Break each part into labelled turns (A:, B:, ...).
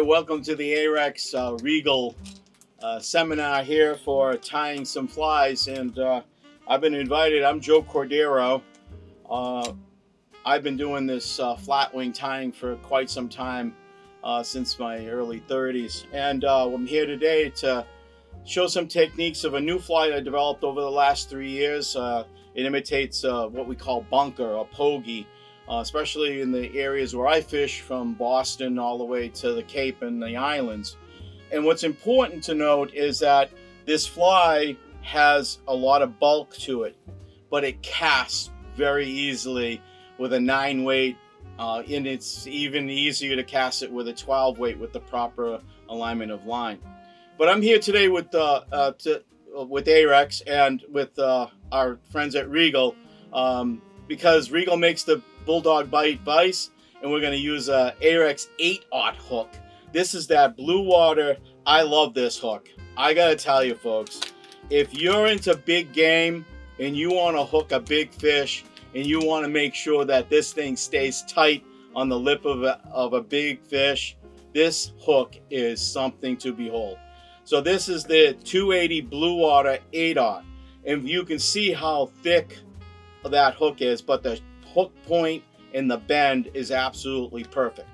A: welcome to the Ahrex Regal seminar here for tying some flies, and I've been invited. I'm Joe Cordeiro. I've been doing this flatwing tying for quite some time, since my early 30s, and I'm here today to show some techniques of a new fly I developed over the last 3 years. It imitates what we call bunker or pogey, especially in the areas where I fish, from Boston all the way to the Cape and the islands. And what's important to note is that this fly has a lot of bulk to it, but it casts very easily with a 9 weight, and it's even easier to cast it with a 12 weight with the proper alignment of line. But I'm here today with Ahrex and with our friends at Regal, because Regal makes the Bulldog Bite vise, and we're going to use a Ahrex 8/0 hook. This is that Bluewater. I love this hook. I gotta tell you folks, if you're into big game and you want to hook a big fish and you want to make sure that this thing stays tight on the lip of a big fish, this hook is something to behold. So this is the 280 Bluewater 8/0, and you can see how thick that hook is, but the hook point and the bend is absolutely perfect.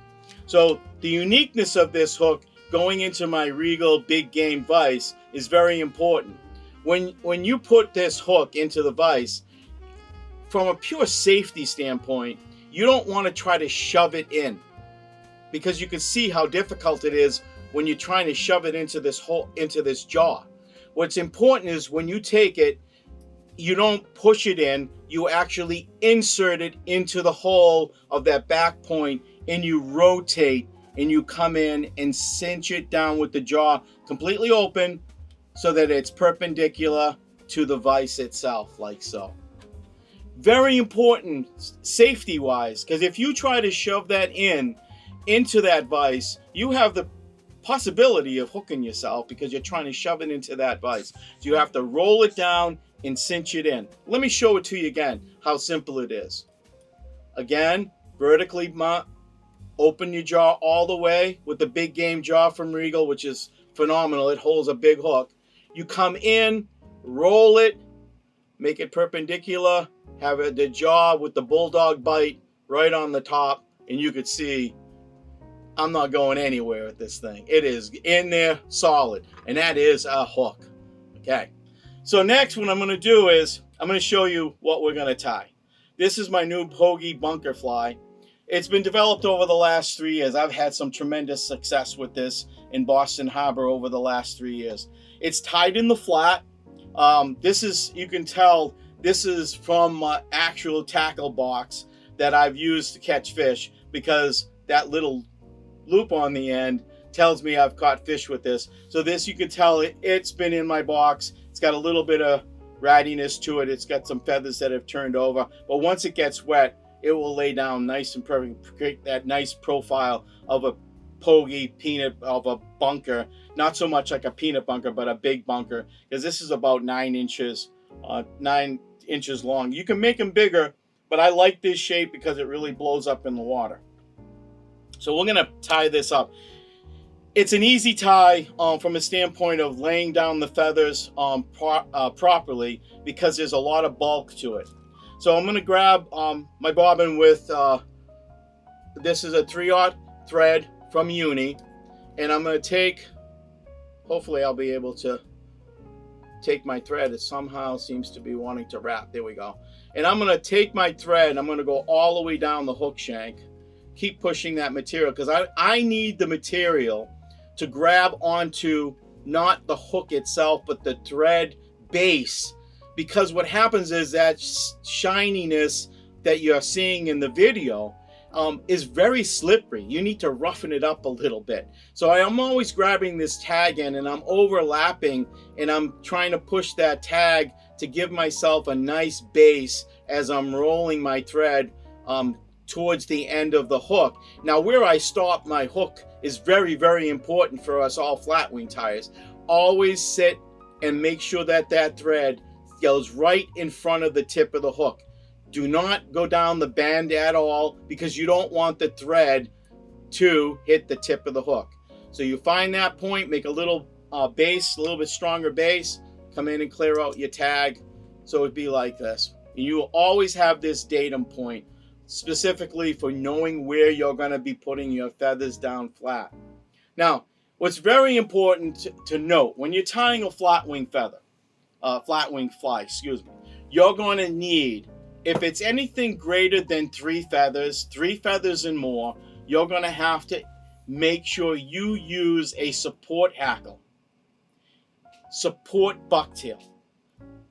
A: So the uniqueness of this hook going into my Regal big game vise is very important. When you put this hook into the vise, from a pure safety standpoint, you don't want to try to shove it in, because you can see how difficult it is when you're trying to shove it into this hole, into this jaw. What's important is when you take it, you don't push it in, you actually insert it into the hole of that back point, and you rotate and you come in and cinch it down with the jaw completely open so that it's perpendicular to the vise itself, like so. Very important safety wise, because if you try to shove that into that vise, you have the possibility of hooking yourself because you're trying to shove it into that vise. So you have to roll it down and cinch it in. Let me show it to you again, how simple it is. Again, vertically open your jaw all the way with the big game jaw from Regal, which is phenomenal. It holds a big hook. You come in, roll it, make it perpendicular, have the jaw with the Bulldog Bite right on the top, and you could see I'm not going anywhere with this thing. It is in there solid, and that is a hook. Okay. So next, what I'm going to do is I'm going to show you what we're going to tie. This is my new pogey bunker fly. It's been developed over the last 3 years. I've had some tremendous success with this in Boston Harbor over the last 3 years. It's tied in the flat. This is, you can tell, this is from my actual tackle box that I've used to catch fish, because that little loop on the end tells me I've caught fish with this. So this, you can tell it's been in my box. It's got a little bit of rattiness to it. It's got some feathers that have turned over, but once it gets wet, it will lay down nice and perfect, create that nice profile of a pogey peanut, of a bunker. Not so much like a peanut bunker, but a big bunker, because this is about 9 inches long. You can make them bigger, but I like this shape because it really blows up in the water. So we're gonna tie this up. It's an easy tie from a standpoint of laying down the feathers properly, because there's a lot of bulk to it. So I'm going to grab my bobbin with, this is a 3/0 thread from Uni, and I'm going to take, hopefully I'll be able to take my thread. It somehow seems to be wanting to wrap. There we go. And I'm going to take my thread, I'm going to go all the way down the hook shank, keep pushing that material, because I need the material to grab onto not the hook itself, but the thread base, because what happens is that shininess that you're seeing in the video is very slippery. You need to roughen it up a little bit. So I'm always grabbing this tag in, and I'm overlapping, and I'm trying to push that tag to give myself a nice base as I'm rolling my thread towards the end of the hook. Now, where I stop my hook is very, very important for us all flatwing tyers. Always sit and make sure that that thread goes right in front of the tip of the hook. Do not go down the bend at all, because you don't want the thread to hit the tip of the hook. So you find that point, make a little base, a little bit stronger base, come in and clear out your tag. So it'd be like this. And you will always have this datum point, specifically for knowing where you're going to be putting your feathers down flat. Now, what's very important to note, when you're tying a flat wing feather, flat wing fly, excuse me, you're going to need, if it's anything greater than 3 feathers and more, you're going to have to make sure you use a support hackle, support bucktail.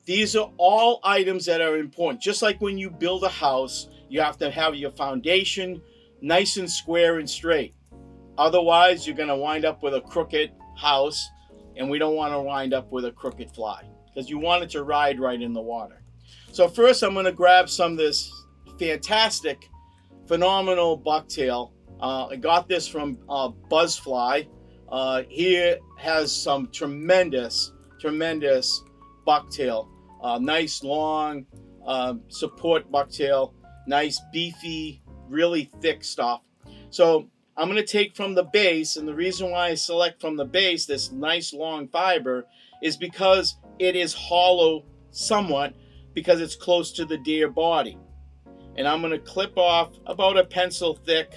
A: These are all items that are important. Just like when you build a house, you have to have your foundation nice and square and straight. Otherwise, you're going to wind up with a crooked house, and we don't want to wind up with a crooked fly because you want it to ride right in the water. So first, I'm going to grab some of this fantastic, phenomenal bucktail. I got this from Buzzfly. Here has some tremendous bucktail. Nice long support bucktail. Nice beefy, really thick stuff. So I'm going to take from the base, and the reason why I select from the base this nice long fiber is because it is hollow somewhat, because it's close to the deer body. And I'm going to clip off about a pencil thick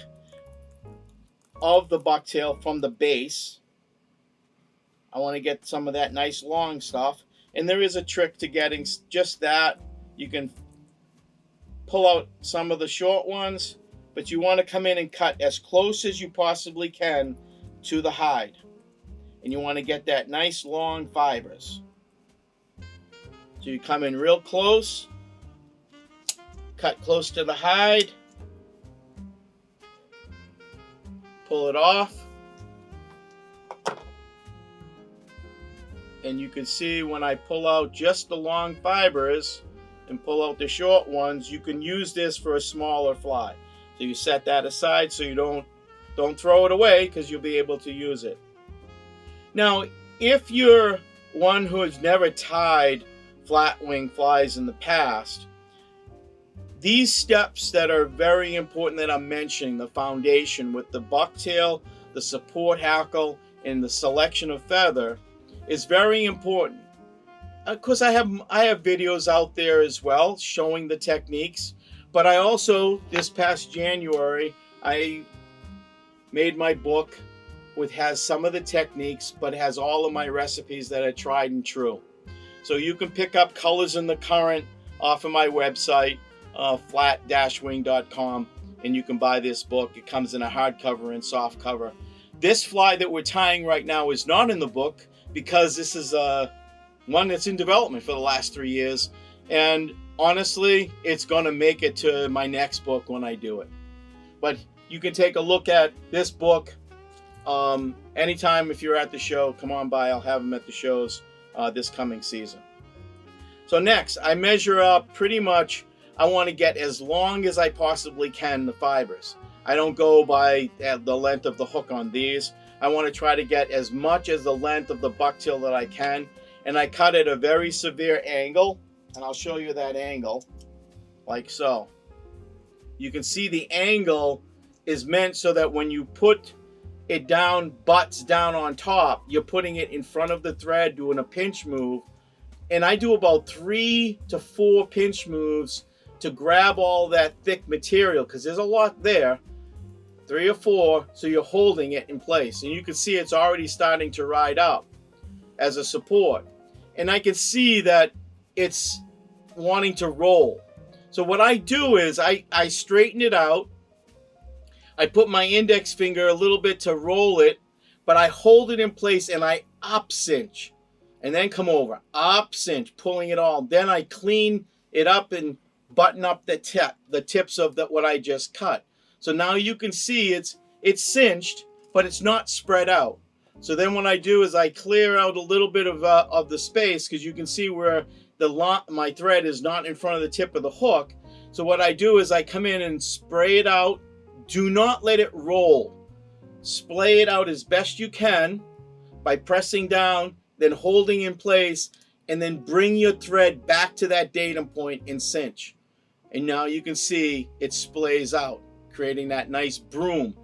A: of the bucktail from the base. I want to get some of that nice long stuff. And there is a trick to getting just that. You can pull out some of the short ones, but you want to come in and cut as close as you possibly can to the hide. And you want to get that nice long fibers. So you come in real close, cut close to the hide, pull it off, and you can see when I pull out just the long fibers and pull out the short ones, you can use this for a smaller fly. So you set that aside so you don't throw it away, because you'll be able to use it. Now, if you're one who has never tied flat wing flies in the past, these steps that are very important that I'm mentioning, the foundation with the bucktail, the support hackle, and the selection of feather, is very important. Of course, I have videos out there as well showing the techniques, but I also, this past January, I made my book which has some of the techniques, but has all of my recipes that are tried and true. So you can pick up Colors in the Current off of my website, flat-wing.com, and you can buy this book. It comes in a hardcover and soft cover. This fly that we're tying right now is not in the book, because this is one that's in development for the last 3 years, and honestly, it's going to make it to my next book when I do it. But you can take a look at this book anytime. If you're at the show, come on by. I'll have them at the shows this coming season. So next, I measure up pretty much. I want to get as long as I possibly can the fibers. I don't go by the length of the hook on these. I want to try to get as much as the length of the bucktail that I can, and I cut at a very severe angle, and I'll show you that angle, like so. You can see the angle is meant so that when you put it down, butts down on top, you're putting it in front of the thread, doing a pinch move, and I do about 3 to 4 pinch moves to grab all that thick material, because there's a lot there. 3 or 4, so you're holding it in place, and you can see it's already starting to ride up as a support, and I can see that it's wanting to roll. So what I do is I straighten it out. I put my index finger a little bit to roll it, but I hold it in place and I up cinch, and then come over, up cinch, pulling it all. Then I clean it up and button up the tips of what I just cut. So now you can see it's cinched, but it's not spread out. So then what I do is I clear out a little bit of the space, because you can see where my thread is not in front of the tip of the hook. So what I do is I come in and spray it out. Do not let it roll. Splay it out as best you can by pressing down, then holding in place, and then bring your thread back to that datum point and cinch. And now you can see it splays out, creating that nice broom.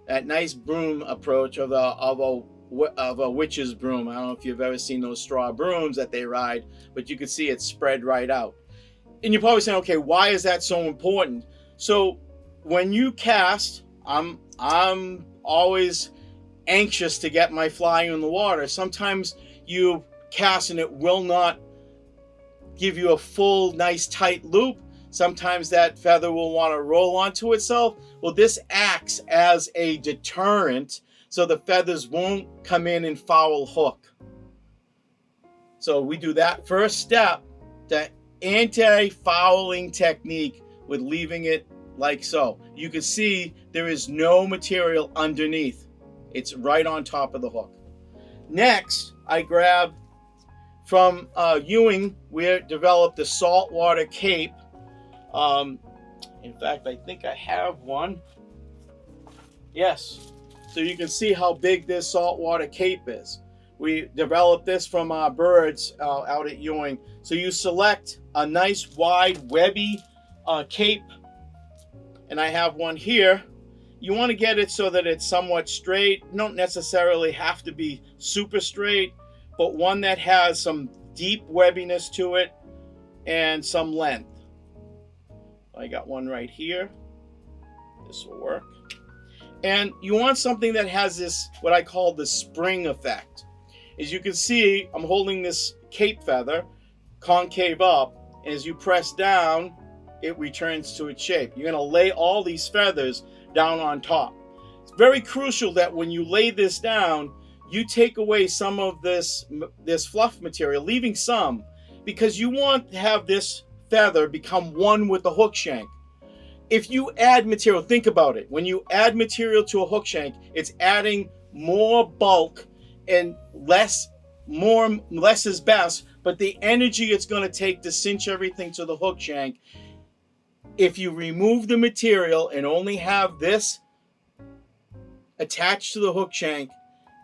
A: that nice broom approach of a witch's broom. I don't know if you've ever seen those straw brooms that they ride, but you can see it spread right out. And you're probably saying, okay, why is that so important? So when you cast, I'm always anxious to get my fly in the water. Sometimes you cast and it will not give you a full, nice, tight loop. Sometimes that feather will want to roll onto itself. Well, this acts as a deterrent so the feathers won't come in and foul hook. So we do that first step, the anti-fouling technique, with leaving it like so. You can see there is no material underneath. It's right on top of the hook. Next, I grab from Ewing, we developed the saltwater cape. In fact, I think I have one. Yes. So you can see how big this saltwater cape is. We developed this from our birds out at Ewing. So you select a nice wide webby cape, and I have one here. You want to get it so that it's somewhat straight. You don't necessarily have to be super straight, but one that has some deep webbiness to it and some length. I got one right here. This will work. And you want something that has this, what I call the spring effect. As you can see, I'm holding this cape feather concave up, and as you press down, it returns to its shape. You're going to lay all these feathers down on top. It's very crucial that when you lay this down, you take away some of this fluff material, leaving some, because you want to have this feather become one with the hook shank. If you add material, think about it. When you add material to a hook shank, it's adding more bulk, and less is best, but the energy it's going to take to cinch everything to the hook shank. If you remove the material and only have this attached to the hook shank,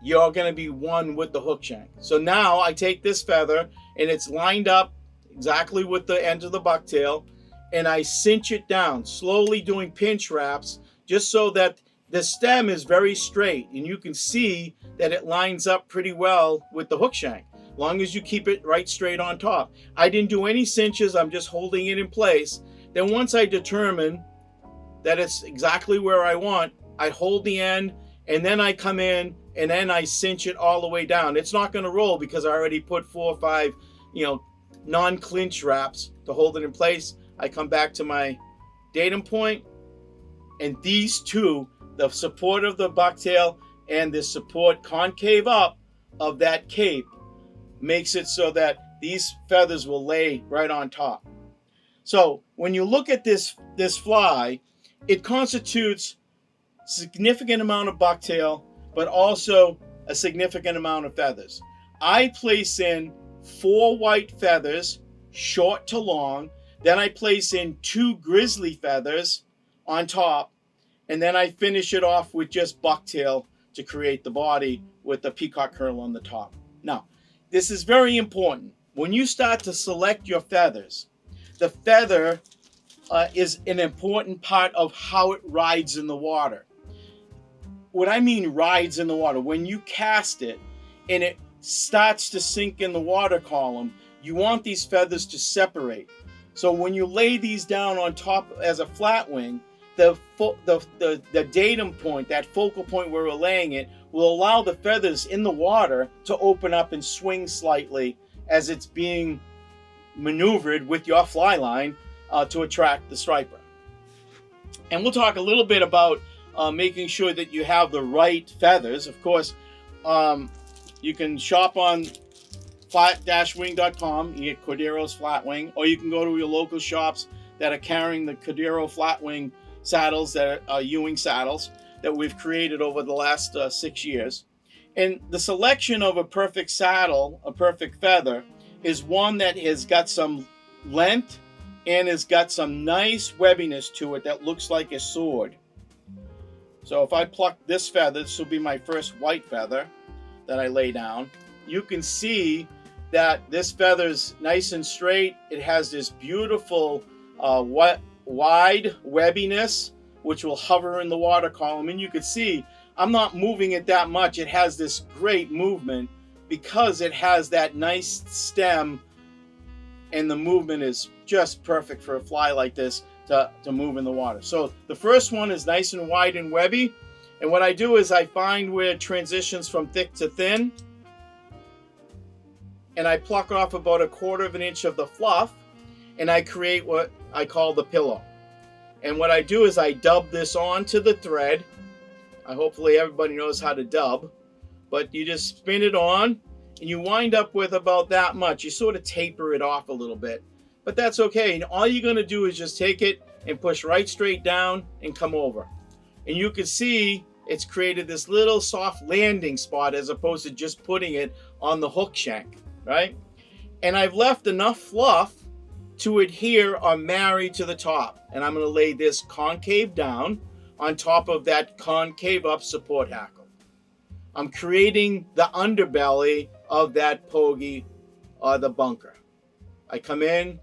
A: you're going to be one with the hook shank. So now I take this feather and it's lined up exactly with the end of the bucktail, and I cinch it down, slowly doing pinch wraps, just so that the stem is very straight, and you can see that it lines up pretty well with the hook shank, as long as you keep it right straight on top. I didn't do any cinches, I'm just holding it in place. Then once I determine that it's exactly where I want, I hold the end, and then I come in and then I cinch it all the way down. It's not going to roll because I already put 4 or 5, non-clinch wraps to hold it in place. I come back to my datum point, and these two, the support of the bucktail and the support concave up of that cape, makes it so that these feathers will lay right on top. So when you look at this fly, it constitutes a significant amount of bucktail, but also a significant amount of feathers. I place in 4 white feathers, short to long. Then I place in 2 grizzly feathers on top, and then I finish it off with just bucktail to create the body with the peacock herl on the top. Now, this is very important. When you start to select your feathers, the feather is an important part of how it rides in the water. What I mean rides in the water, when you cast it and it starts to sink in the water column, you want these feathers to separate. So when you lay these down on top as a flat wing, the datum point, that focal point where we're laying it, will allow the feathers in the water to open up and swing slightly as it's being maneuvered with your fly line to attract the striper. And we'll talk a little bit about making sure that you have the right feathers. Of course, you can shop on flat-wing.com. You get Cordeiro's flat wing, or you can go to your local shops that are carrying the Cordeiro flat wing saddles that are Ewing saddles that we've created over the last 6 years. And the selection of a perfect saddle, a perfect feather, is one that has got some length and has got some nice webbiness to it that looks like a sword. So if I pluck this feather, this will be my first white feather that I lay down. You can see that this feather's nice and straight. It has this beautiful wide webbiness, which will hover in the water column. And you can see I'm not moving it that much. It has this great movement because it has that nice stem, and the movement is just perfect for a fly like this to move in the water. So the first one is nice and wide and webby. And what I do is I find where it transitions from thick to thin, and I pluck off about 1/4 of an inch of the fluff, and I create what I call the pillow. And what I do is I dub this onto the thread. Hopefully everybody knows how to dub, but you just spin it on, and you wind up with about that much. You sort of taper it off a little bit, but that's okay. And all you're going to do is just take it and push right straight down and come over. And you can see it's created this little soft landing spot as opposed to just putting it on the hook shank, right? And I've left enough fluff to adhere or marry to the top. And I'm going to lay this concave down on top of that concave up support hackle. I'm creating the underbelly of that pogey or the bunker. I come in,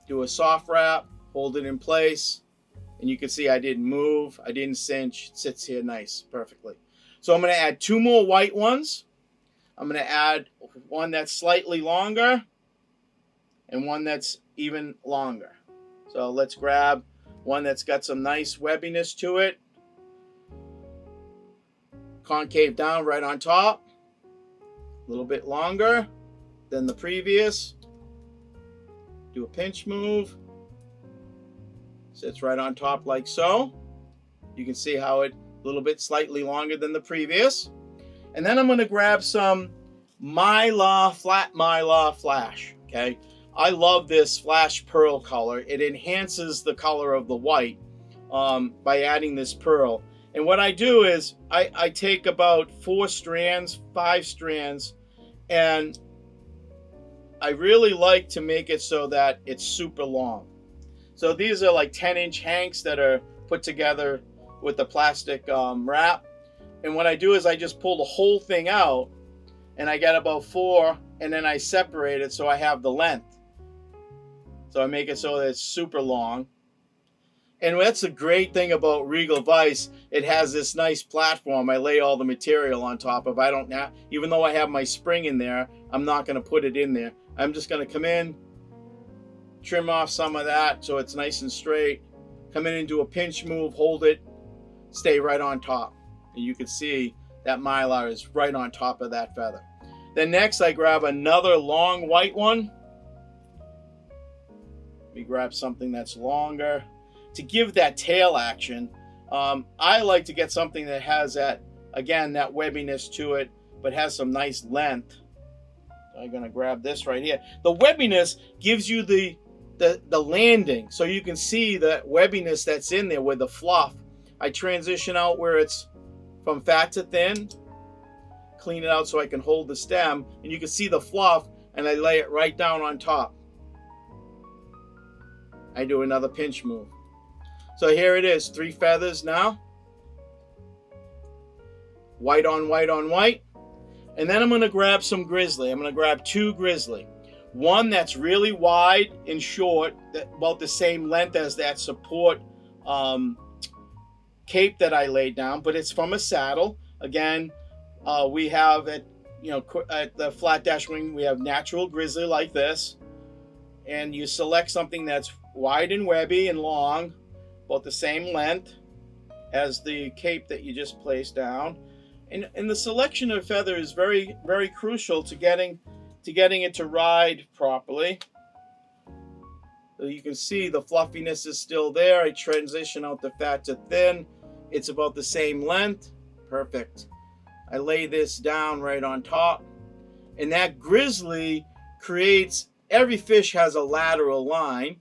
A: do a soft wrap, hold it in place, and you can see I didn't move, I didn't cinch, it sits here nice, perfectly. So I'm going to add 2 more white ones. I'm going to add one that's slightly longer and one that's even longer. So let's grab one that's got some nice webbiness to it. Concave down right on top. A little bit longer than the previous. Do a pinch move. Sits right on top like so. You can see how it a little bit slightly longer than the previous. And then I'm going to grab some flat mylar flash. Okay, I love this flash pearl color. It enhances the color of the white by adding this pearl. And what I do is I take about 5 strands, and I really like to make it so that it's super long. So these are like 10-inch hanks that are put together with the plastic wrap. And what I do is I just pull the whole thing out, and I get about 4, and then I separate it so I have the length. So I make it so that it's super long. And that's the great thing about Regal Vise. It has this nice platform. I lay all the material on top of. Even though I have my spring in there, I'm not going to put it in there. I'm just going to come in, trim off some of that so it's nice and straight. Come in and do a pinch move, hold it, stay right on top. And you can see that mylar is right on top of that feather. Then next I grab another long white one. Let me grab something that's longer. To give that tail action, I like to get something that has that, again, that webbiness to it, but has some nice length. So I'm going to grab this right here. The webbiness gives you the landing, so you can see the webbiness that's in there with the fluff. I transition out where it's from fat to thin, clean it out so I can hold the stem, and you can see the fluff, and I lay it right down on top. I do another pinch move. So here it is, 3 feathers now. White on white on white. And then I'm going to grab some Grizzly. I'm going to grab 2 Grizzly. One that's really wide and short, about the same length as that support cape that I laid down, but it's from a saddle. Again, we have at the Flat Dash Wing, we have natural Grizzly like this. And you select something that's wide and webby and long, about the same length as the cape that you just placed down. And the selection of feather is very, very crucial to getting it to ride properly. So you can see the fluffiness is still there. I transition out the fat to thin. It's about the same length. Perfect. I lay this down right on top. And that Grizzly creates, every fish has a lateral line.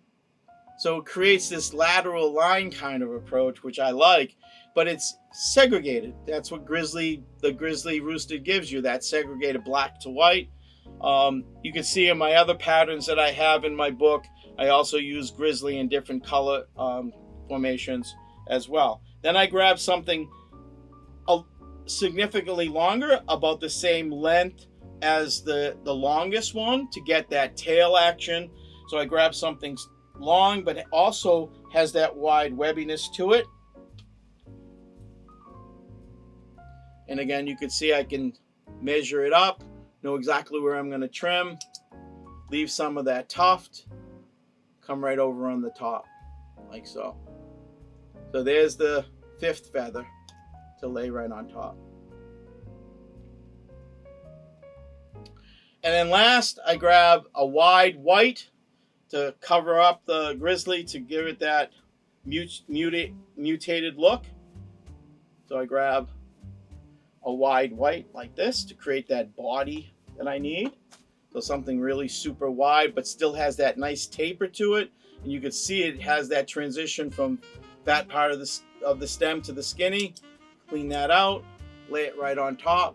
A: So it creates this lateral line kind of approach, which I like, but it's segregated. That's what the Grizzly rooster gives you, that segregated black to white. You can see in my other patterns that I have in my book, I also use Grizzly in different color formations as well. Then I grab something significantly longer, about the same length as the longest one to get that tail action. So I grab something long, but it also has that wide webbiness to it. And again, you can see I can measure it up, know exactly where I'm going to trim, leave some of that tuft, come right over on the top, like so. So there's the 5th feather to lay right on top. And then last, I grab a wide white to cover up the grizzly to give it that mutated look. So I grab a wide white like this to create that body that I need. So something really super wide, but still has that nice taper to it. And you can see it has that transition from that part of the stem to the skinny. Clean that out, lay it right on top.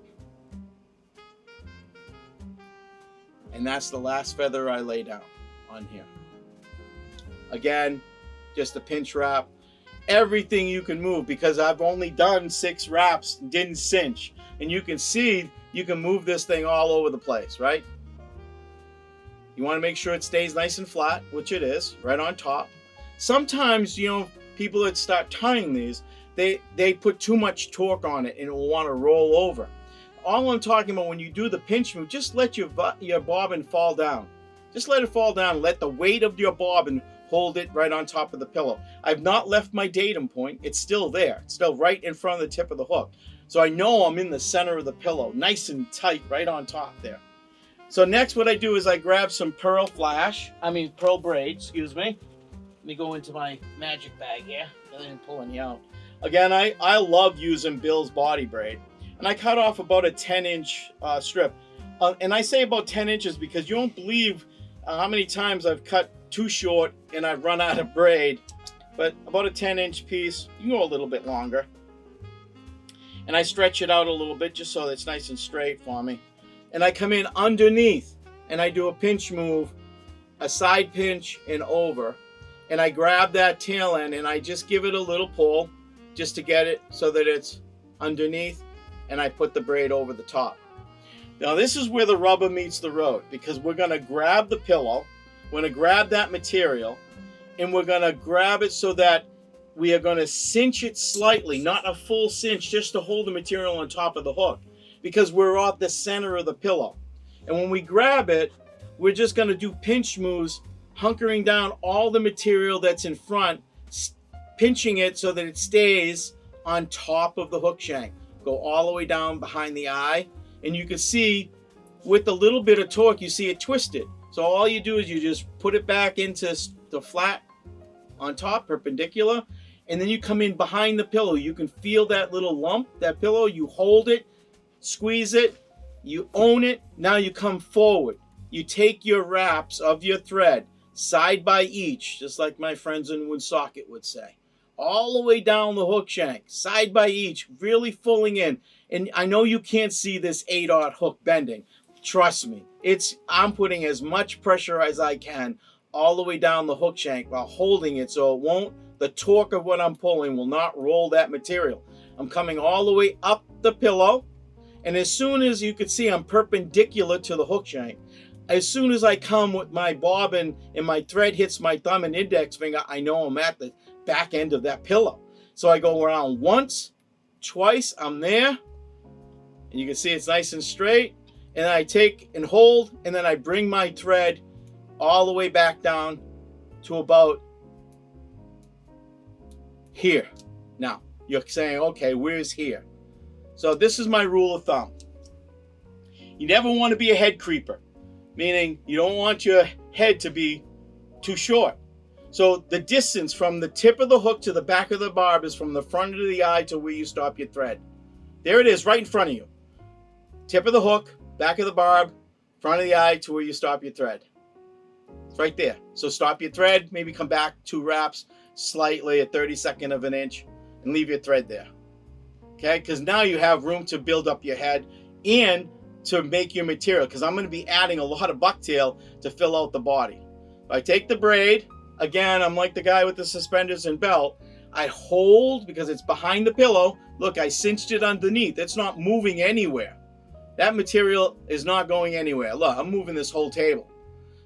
A: And that's the last feather I lay down on here. Again, just a pinch wrap. Everything you can move, because I've only done 6 wraps, didn't cinch. And you can see you can move this thing all over the place, right? You want to make sure it stays nice and flat, which it is, right on top. Sometimes, you know, people that start tying these, they put too much torque on it and it will want to roll over. All I'm talking about, when you do the pinch move, just let your bobbin fall down. Just let it fall down. Let the weight of your bobbin hold it right on top of the pillow. I've not left my datum point. It's still there. It's still right in front of the tip of the hook. So I know I'm in the center of the pillow, nice and tight, right on top there. So next what I do is I grab some pearl braid, excuse me. Let me go into my magic bag here. I didn't pull any out. Again, I love using Bill's body braid. And I cut off about a 10-inch strip. And I say about 10 inches because you won't believe how many times I've cut too short and I've run out of braid. But about a 10-inch piece, you can go a little bit longer. And I stretch it out a little bit just so that it's nice and straight for me. And I come in underneath and I do a pinch move, a side pinch and over. And I grab that tail end and I just give it a little pull just to get it so that it's underneath, and I put the braid over the top. Now this is where the rubber meets the road, because we're going to grab the pillow, we're going to grab that material, and we're going to grab it so that we are going to cinch it slightly, not a full cinch, just to hold the material on top of the hook, because we're at the center of the pillow. And when we grab it, we're just going to do pinch moves, hunkering down all the material that's in front, pinching it so that it stays on top of the hook shank. Go all the way down behind the eye, and you can see with a little bit of torque, you see it twisted. So all you do is you just put it back into the flat on top, perpendicular, and then you come in behind the pillow. You can feel that little lump, that pillow. You hold it, squeeze it, you own it. Now you come forward. You take your wraps of your thread side by each, just like my friends in Woonsocket would say, all the way down the hook shank, side by each, really fulling in. And I know you can't see this 8/0 hook bending. Trust me, I'm putting as much pressure as I can all the way down the hook shank while holding it so it won't, the torque of what I'm pulling will not roll that material. I'm coming all the way up the pillow, and as soon as you can see I'm perpendicular to the hook shank, as soon as I come with my bobbin and my thread hits my thumb and index finger, I know I'm at the back end of that pillow. So I go around once, twice, I'm there, and you can see it's nice and straight, and I take and hold, and then I bring my thread all the way back down to about here. Now, you're saying, okay, where's here? So this is my rule of thumb. You never want to be a head creeper, meaning you don't want your head to be too short. So the distance from the tip of the hook to the back of the barb is from the front of the eye to where you stop your thread. There it is, right in front of you. Tip of the hook, back of the barb, front of the eye to where you stop your thread. It's right there. So stop your thread, maybe come back 2 wraps, slightly, a 32nd of an inch, and leave your thread there. Okay, because now you have room to build up your head and to make your material, because I'm going to be adding a lot of bucktail to fill out the body. I take the braid. Again, I'm like the guy with the suspenders and belt. I hold because it's behind the pillow. Look, I cinched it underneath. It's not moving anywhere. That material is not going anywhere. Look, I'm moving this whole table.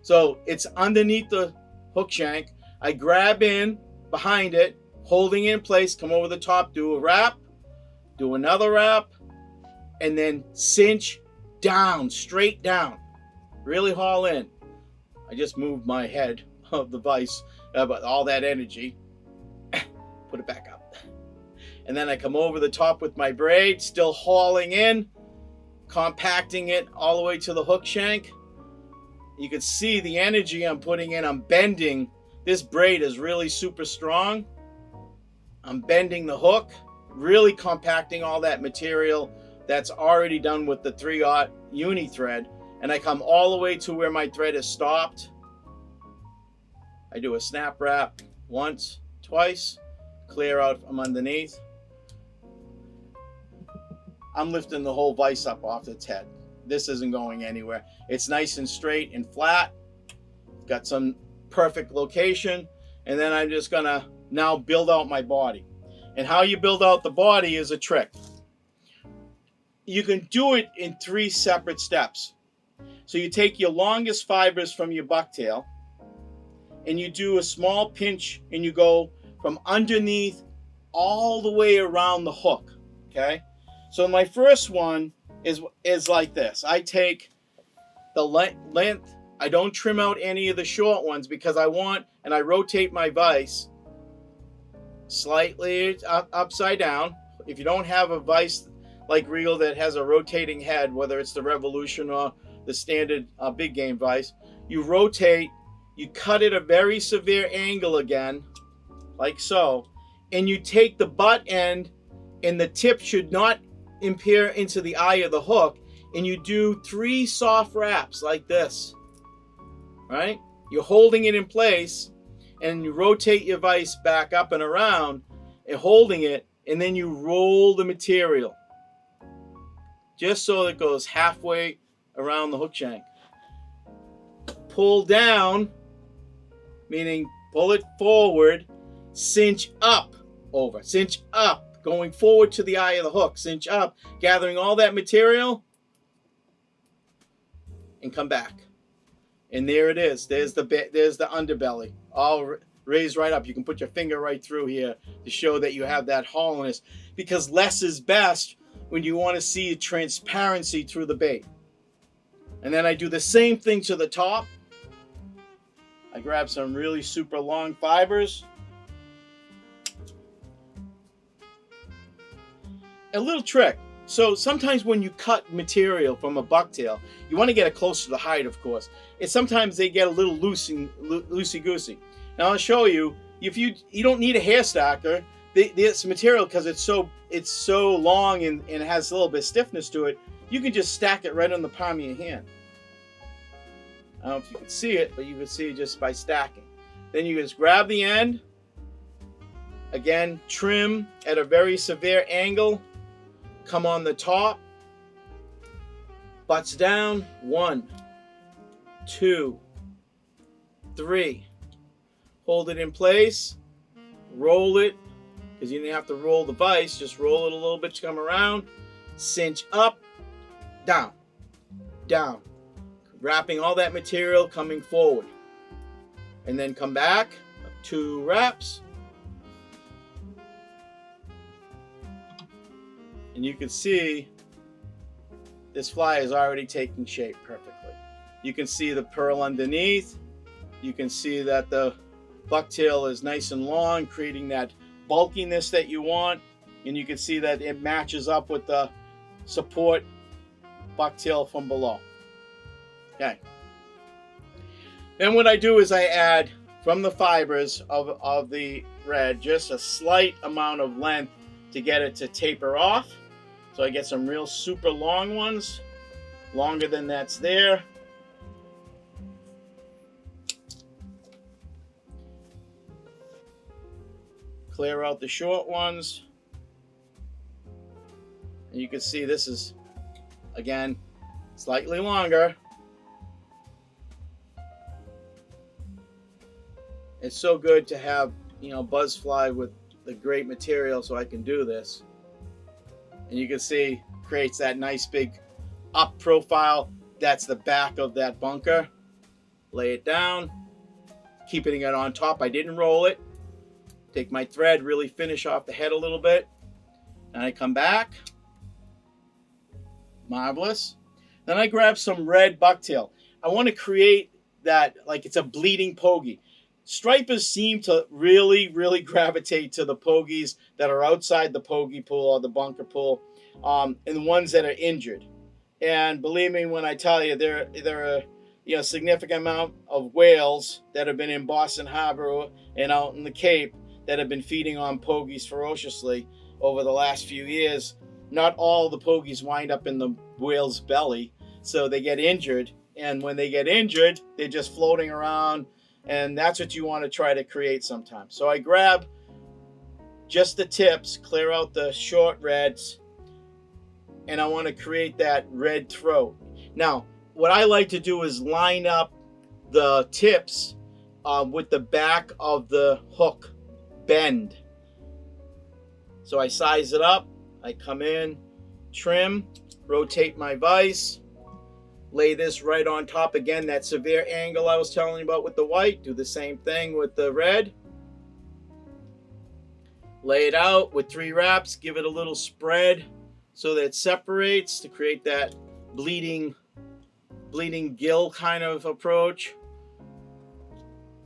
A: So it's underneath the hook shank. I grab in behind it, holding it in place, come over the top, do a wrap, do another wrap, and then cinch down, straight down. Really haul in. I just moved my head of the vise, but all that energy. Put it back up. And then I come over the top with my braid, still hauling in, compacting it all the way to the hook shank. You can see the energy I'm putting in. I'm bending. This braid is really super strong. I'm bending the hook, really compacting all that material that's already done with the 3/0 uni thread. And I come all the way to where my thread is stopped. I do a snap wrap once, twice, clear out from underneath. I'm lifting the whole vise up off its head. This isn't going anywhere. It's nice and straight and flat. Got some perfect location. And then I'm just gonna now build out my body. And how you build out the body is a trick. You can do it in 3 separate steps. So you take your longest fibers from your bucktail and you do a small pinch and you go from underneath all the way around the hook, okay? So my first one is like this. I take the length. I don't trim out any of the short ones because I want, and I rotate my vise slightly upside down. If you don't have a vise like Regal that has a rotating head, whether it's the Revolution or the standard big game vise, you rotate, you cut it a very severe angle again, like so, and you take the butt end, and the tip should not impere into the eye of the hook, and you do 3 soft wraps like this, right? You're holding it in place, and you rotate your vise back up and around, and holding it, and then you roll the material, just so it goes halfway around the hook shank. Pull down, meaning pull it forward, cinch up over, cinch up, going forward to the eye of the hook, cinch up, gathering all that material, and come back. And there it is. There's the underbelly, all raised right up. You can put your finger right through here to show that you have that hollowness, because less is best when you want to see transparency through the bait. And then I do the same thing to the top. I grab some really super long fibers. A little trick. So sometimes when you cut material from a bucktail, you want to get it close to the hide, of course. And sometimes they get a little loosey-goosey. Now I'll show you. If you don't need a hair stacker, this material, because it's so long and it has a little bit of stiffness to it, you can just stack it right on the palm of your hand. I don't know if you can see it, but you can see it just by stacking. Then you just grab the end. Again, trim at a very severe angle. Come on the top. Butts down. 1, 2, 3. Hold it in place. Roll it, because you didn't have to roll the vise. Just roll it a little bit to come around. Cinch up. Down, down, wrapping all that material, coming forward, and then come back, 2 wraps, and you can see this fly is already taking shape perfectly. You can see the pearl underneath. You can see that the bucktail is nice and long, creating that bulkiness that you want, and you can see that it matches up with the support bucktail from below. Okay. Then what I do is I add from the fibers of the red just a slight amount of length to get it to taper off. So I get some real super long ones, longer than that's there. Clear out the short ones. And you can see this is, again, slightly longer. It's so good to have, buzz fly with the great material so I can do this. And you can see, creates that nice big up profile. That's the back of that bunker. Lay it down, keeping it on top. I didn't roll it. Take my thread, really finish off the head a little bit. And I come back. Marvelous. Then I grab some red bucktail. I want to create that like it's a bleeding pogie. Stripers seem to really, really gravitate to the pogies that are outside the pogie pool or the bunker pool, and the ones that are injured. And believe me when I tell you, there are significant amount of whales that have been in Boston Harbor and out in the Cape that have been feeding on pogies ferociously over the last few years. Not all the pogies wind up in the whale's belly, so they get injured. And when they get injured, they're just floating around, and that's what you want to try to create sometimes. So I grab just the tips, clear out the short reds, and I want to create that red throat. Now, what I like to do is line up the tips with the back of the hook bend. So I size it up, I come in, trim, rotate my vise, lay this right on top. Again, that severe angle I was telling you about with the white, do the same thing with the red. Lay it out with 3 wraps, give it a little spread so that it separates to create that bleeding gill kind of approach.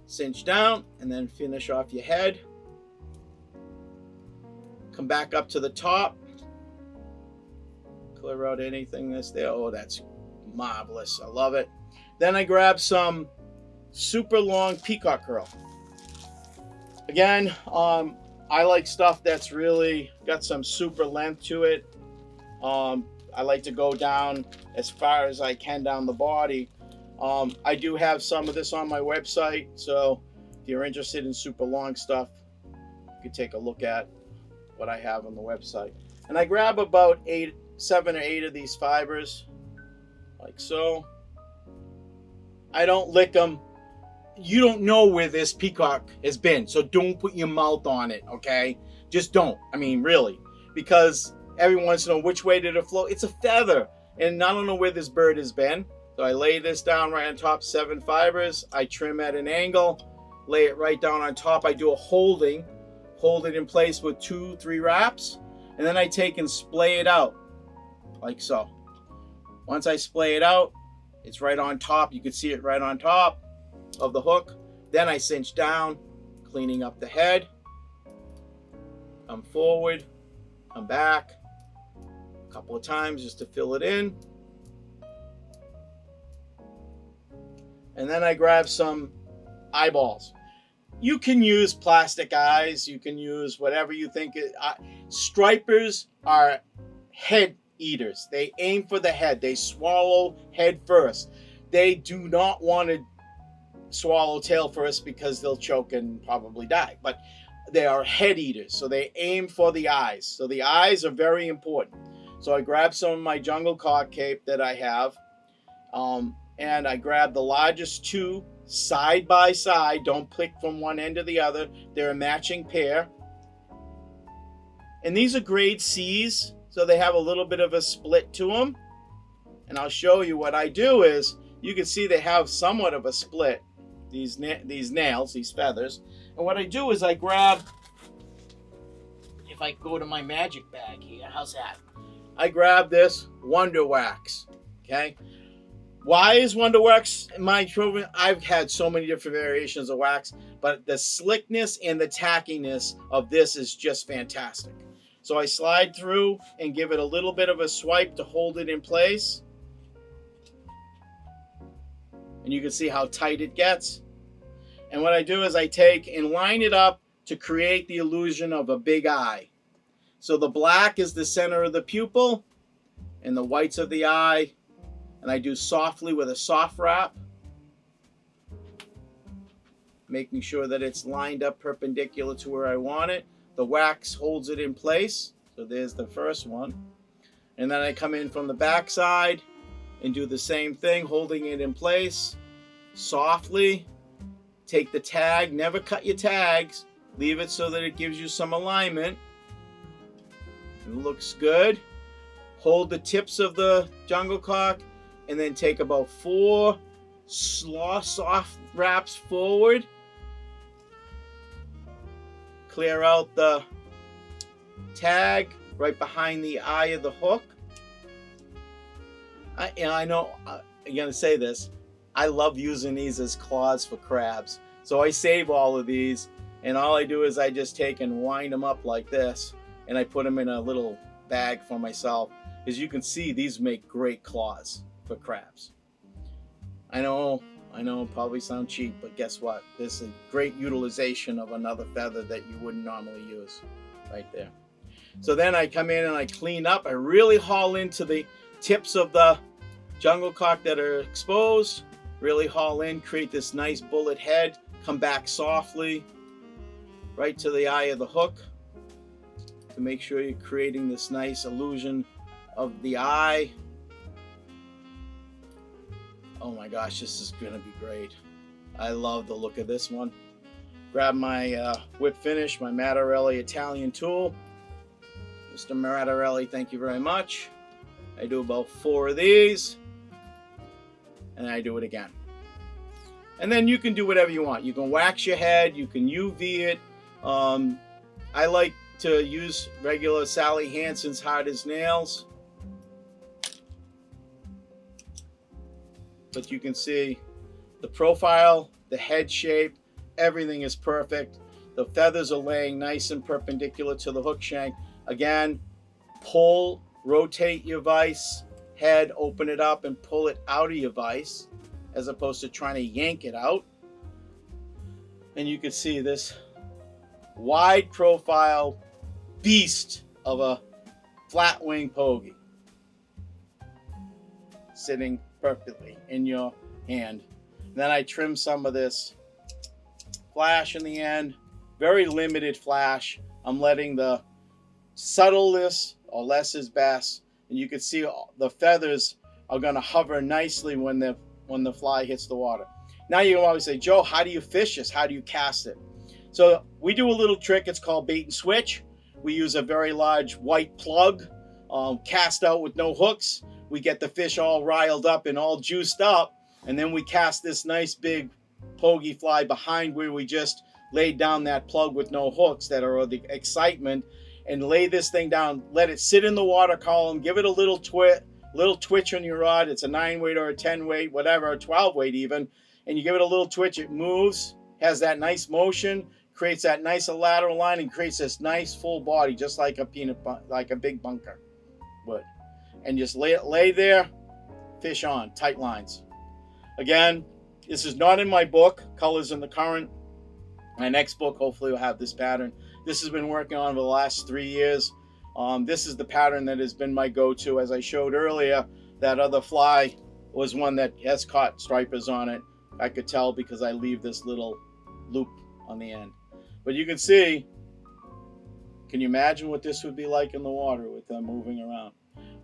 A: Cinch down and then finish off your head. Come back up to the top. Clear out anything that's there. Oh, that's marvelous. I love it. Then I grab some super long peacock herl. Again, I like stuff that's really got some super length to it. I like to go down as far as I can down the body. I do have some of this on my website, so if you're interested in super long stuff, you can take a look at what I have on the website. And I grab about 7 or 8 of these fibers, like so. I don't lick them. You don't know where this peacock has been, so don't put your mouth on it, okay? Just don't. I mean, really. Because every once in a while, which way did it float? It's a feather, and I don't know where this bird has been. So I lay this down right on top, 7 fibers. I trim at an angle, lay it right down on top. I do a hold it in place with 2-3 wraps, and then I take and splay it out, like so. Once I splay it out, it's right on top. You can see it right on top of the hook. Then I cinch down, cleaning up the head. Come forward, come back a couple of times just to fill it in. And then I grab some eyeballs. You can use plastic eyes. You can use whatever you think. Stripers are head eaters. They aim for the head. They swallow head first. They do not want to swallow tail first because they'll choke and probably die. But they are head eaters, so they aim for the eyes. So the eyes are very important. So I grab some of my jungle cock cape that I have, and I grab the largest 2 side by side. Don't pick from one end to the other. They're a matching pair. And these are grade C's, so they have a little bit of a split to them. And I'll show you what I do is, you can see they have somewhat of a split, these nails, these feathers. And what I do is I grab, if I go to my magic bag here, how's that? I grab this Wonder Wax, okay? Why is Wonder Wax my favorite? I've had so many different variations of wax, but the slickness and the tackiness of this is just fantastic. So I slide through and give it a little bit of a swipe to hold it in place. And you can see how tight it gets. And what I do is I take and line it up to create the illusion of a big eye. So the black is the center of the pupil and the whites of the eye. And I do softly with a soft wrap, making sure that it's lined up perpendicular to where I want it. The wax holds it in place. So there's the first one. And then I come in from the back side and do the same thing, holding it in place softly. Take the tag, never cut your tags. Leave it so that it gives you some alignment. It looks good. Hold the tips of the jungle cock and then take about 4 soft wraps forward. Clear out the tag right behind the eye of the hook. I know I'm gonna say this. I love using these as claws for crabs. So I save all of these, and all I do is I just take and wind them up like this, and I put them in a little bag for myself. As you can see, these make great claws for crabs. I know, probably sound cheap, but guess what? This is a great utilization of another feather that you wouldn't normally use right there. So then I come in and I clean up. I really haul into the tips of the jungle cock that are exposed. Really haul in, create this nice bullet head. Come back softly right to the eye of the hook to make sure you're creating this nice illusion of the eye. Oh my gosh, this is gonna be great. I love the look of this one. Grab my whip finish, my Mattarelli Italian tool. Mr. Mattarelli, thank you very much. I do about 4 of these, and I do it again. And then you can do whatever you want. You can wax your head, you can UV it. I like to use regular Sally Hansen's Hard as Nails. But you can see the profile, the head shape, everything is perfect. The feathers are laying nice and perpendicular to the hook shank. Again, pull, rotate your vise head, open it up and pull it out of your vise as opposed to trying to yank it out. And you can see this wide profile beast of a flat wing pogie sitting perfectly in your hand. And then I trim some of this flash in the end. Very limited flash. I'm letting the subtleness, or less is best. And you can see the feathers are going to hover nicely when the fly hits the water. Now you can always say, Joe, how do you fish this? How do you cast it? So we do a little trick. It's called bait and switch. We use a very large white plug, cast out with no hooks. We get the fish all riled up and all juiced up, and then we cast this nice big pogie fly behind where we just laid down that plug with no hooks that are the excitement, and lay this thing down, let it sit in the water column, give it a little twitch on your rod. It's a 9-weight or a 10-weight, whatever, a 12-weight even, and you give it a little twitch, it moves, has that nice motion, creates that nice lateral line, and creates this nice full body, just like a big bunker would. And just lay there, fish on, tight lines. Again, this is not in my book, Colors in the Current. My next book hopefully will have this pattern. This has been working on for the last 3 years. This is the pattern that has been my go-to. As I showed earlier, that other fly was one that has caught stripers on it. I could tell because I leave this little loop on the end. But you can see, can you imagine what this would be like in the water with them moving around?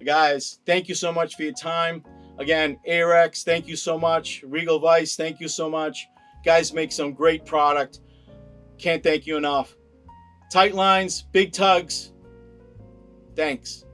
A: Guys, thank you so much for your time. Again, Ahrex, thank you so much. Regal Vice, thank you so much. Guys make some great product. Can't thank you enough. Tight lines, big tugs. Thanks.